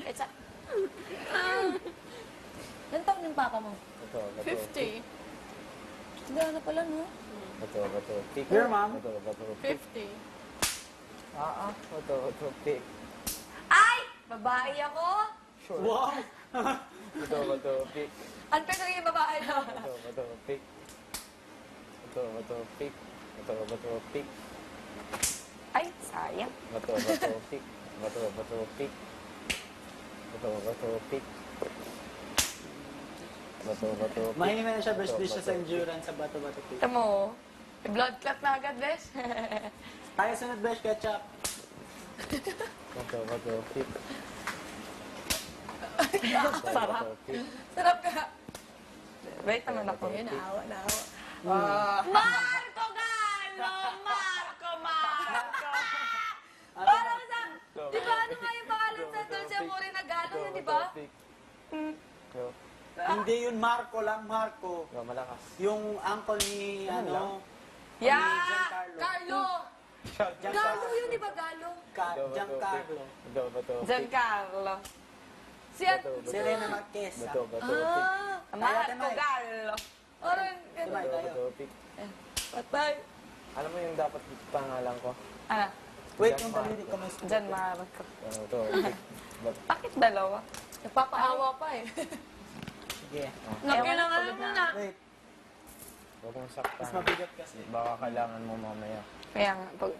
It's a... Ilan taon yung papa mo? Bato, bato. 50. Gana pala, no? Bato, bato. Pick. Your mom? Bato, bato. Pick. 50. Bato, bato. Pick. Ay! Babae ako? Sure. Wow! Bato, bato. Pick. Ang pwede yung babae na. Bato, bato. Pick. Bato, bato. Pick. Bato, bato. Pick. Ay, sayang. Bato, bato. Pick. Bato, bato. Pick. Bato, bato. Pick. Bato, bato. Pick. Mahina na siya, besh, Bato, di siya bato, sa endurance sa bato-bato. Ito mo, blood clot na agad, besh. Tayo sunod, besh, ketchup. Bato, bato. Pick. Sarap. Sarap ka. Wait, naman ako. Yun, naawa, naawa. Marco Gallo! Marco! Parang sa... Di ba ano nga yung pangalan sa Dulce Amore na Gallo yun, di ba? Hindi yun, Marco lang, Marco. Malakas. Yung uncle ni, ano, Yeah! Giancarlo. Carlo! Gallo yun, di ba Gallo? Giancarlo. Bato, bato. Pick. Giancarlo. Si Serena Marquez. Bato, bato. Pick. Marco Gallo. Parang Diba, Bato, tayo. bato. Pick. patay. Alam mo yung dapat pangalan ko? Ano? Wait, yung taliri ko mas. Diyan, Marco. Bato, pick. Bato. Bakit dalawa? Nagpapaawa pa eh. Sige. Kailangan mo na. Wait, Huwag mong saktan. mas mabigat kasi. Baka kailangan mo mamaya. Kaya nga, pag...